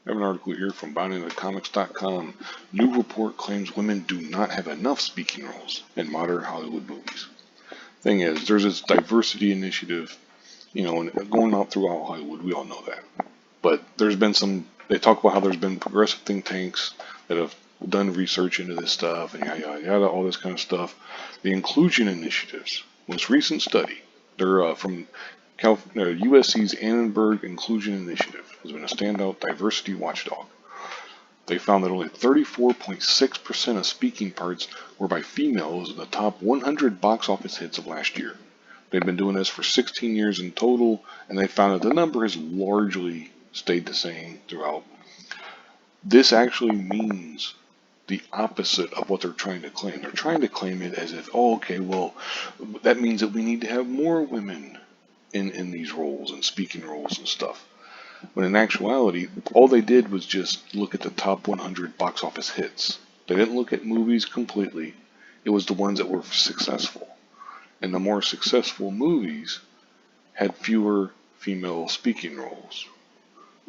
I have an article here from BoundingTheComics.com. New report claims women do not have enough speaking roles in modern Hollywood movies. Thing is, there's this diversity initiative, and going out throughout Hollywood. We all know that. But they talk about how there's been progressive think tanks that have done research into this stuff and yada, yada, yada, all this kind of stuff. The inclusion initiatives, most recent study, they're from USC's Annenberg Inclusion Initiative, has been a standout diversity watchdog. They found that only 34.6% of speaking parts were by females in the top 100 box office hits of last year. They've been doing this for 16 years in total, and they found that the number has largely stayed the same throughout. This actually means the opposite of what they're trying to claim. They're trying to claim it as if, oh, okay, well, that means that we need to have more women in these roles and speaking roles and stuff. When in actuality, all they did was just look at the top 100 box office hits. They didn't look at movies completely. It was the ones that were successful. And the more successful movies had fewer female speaking roles.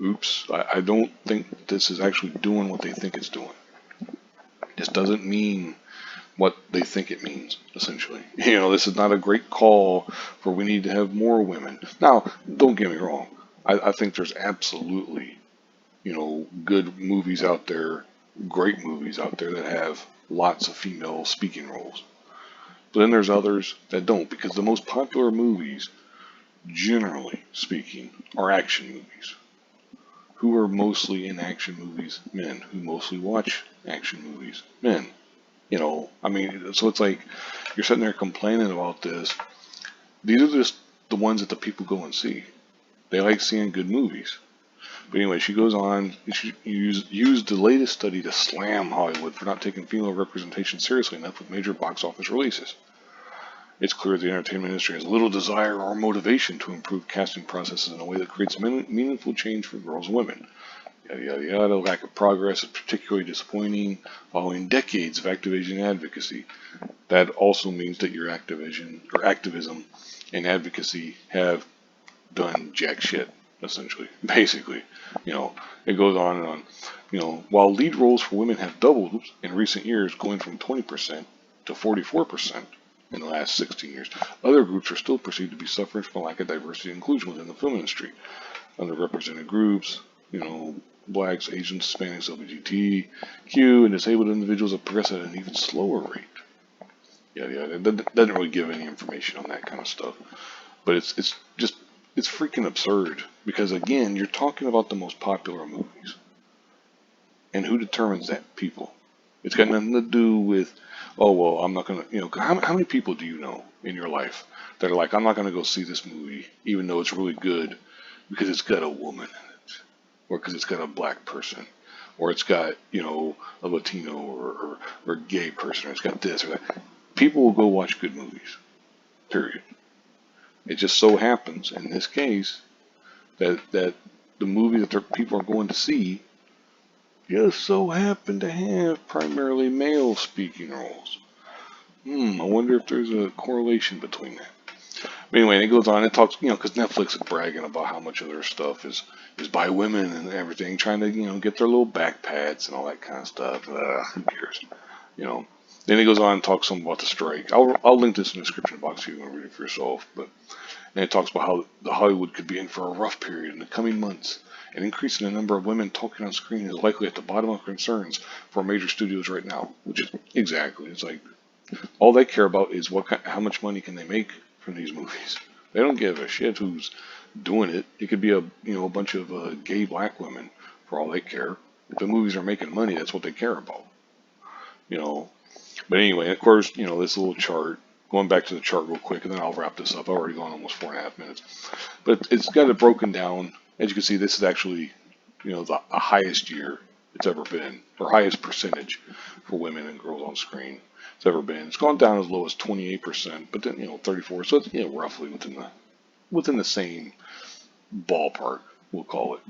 Oops, I don't think this is actually doing what they think it's doing. This doesn't mean what they think it means, essentially. This is not a great call for we need to have more women. Now, don't get me wrong. I think there's absolutely, good movies out there, great movies out there that have lots of female speaking roles. But then there's others that don't, because the most popular movies, generally speaking, are action movies. Who are mostly in action movies? Men. Who mostly watch action movies? Men. So it's like you're sitting there complaining about this. These are just the ones that the people go and see. They like seeing good movies. But anyway, she goes on. She used the latest study to slam Hollywood for not taking female representation seriously enough with major box office releases. It's clear the entertainment industry has little desire or motivation to improve casting processes in a way that creates meaningful change for girls and women. Yada, yada, yada. Lack of progress is particularly disappointing following decades of activism and advocacy. That also means that your activism and advocacy have done jack shit, essentially. Basically. It goes on and on. While lead roles for women have doubled in recent years, going from 20% to 44% in the last 16 years, other groups are still perceived to be suffering from a lack of diversity and inclusion within the film industry. Underrepresented groups, blacks, Asians, Hispanics, LGBTQ, and disabled individuals have progressed at an even slower rate. It doesn't really give any information on that kind of stuff. But it's freaking absurd, because again, you're talking about the most popular movies. And who determines that? People. It's got nothing to do with, oh, well, I'm not going to, how many people do you know in your life that are like, I'm not going to go see this movie, even though it's really good, because it's got a woman in it, or because it's got a black person, or it's got, a Latino or gay person, or it's got this or that. People will go watch good movies, period. It just so happens, in this case, that the movie that people are going to see just so happen to have primarily male speaking roles. I wonder if there's a correlation between that. But anyway, it goes on. It talks, because Netflix is bragging about how much of their stuff is by women and everything, trying to, get their little back pats and all that kind of stuff. Who cares? Then it goes on and talks some about the strike. I'll link this in the description box if you want to read it for yourself. And it talks about how the Hollywood could be in for a rough period in the coming months. An increase in the number of women talking on screen is likely at the bottom of concerns for major studios right now. Which is exactly, it's like all they care about is how much money can they make from these movies. They don't give a shit who's doing it. It could be a bunch of gay black women for all they care. If the movies are making money, that's what they care about. But anyway, of course, this little chart. Going back to the chart real quick, and then I'll wrap this up. I've already gone almost 4.5 minutes. But it's got it broken down. As you can see, this is actually, the highest year it's ever been, or highest percentage for women and girls on screen it's ever been. It's gone down as low as 28%, but then 34. So it's roughly within the same ballpark, we'll call it.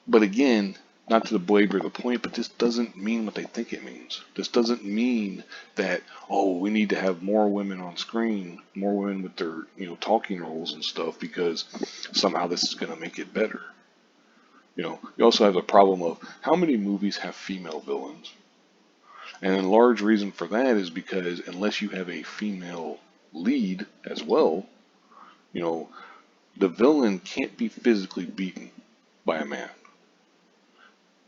But again, not to belabor the point, but this doesn't mean what they think it means. This doesn't mean that, we need to have more women on screen, more women with their, talking roles and stuff, because somehow this is going to make it better. You also have the problem of how many movies have female villains. And a large reason for that is because unless you have a female lead as well, you know, the villain can't be physically beaten by a man.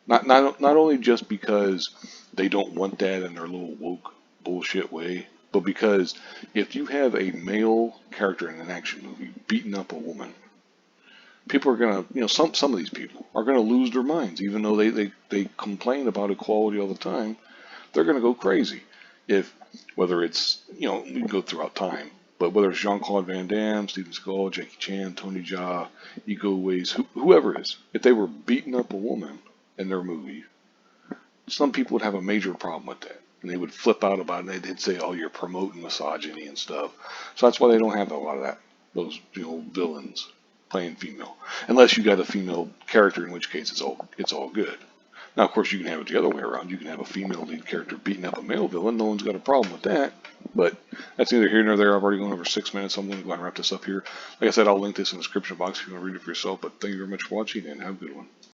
Not only just because they don't want that in their little woke bullshit way, but because if you have a male character in an action movie beating up a woman, people are gonna, some of these people are gonna lose their minds, even though they complain about equality all the time. They're gonna go crazy if whether it's we can go throughout time, but whether it's Jean-Claude Van Damme, Steven Seagal, Jackie Chan, Tony Jaa, Iko Uwais, whoever it is, if they were beating up a woman in their movie, some people would have a major problem with that. And they would flip out about it. They'd say, "Oh, you're promoting misogyny and stuff." So that's why they don't have a lot of that. Those villains playing female, unless you got a female character, in which case it's all good. Now, of course, you can have it the other way around. You can have a female lead character beating up a male villain. No one's got a problem with that. But that's neither here nor there. I've already gone over 6 minutes. So I'm going to go and wrap this up here. Like I said, I'll link this in the description box if you want to read it for yourself. But thank you very much for watching and have a good one.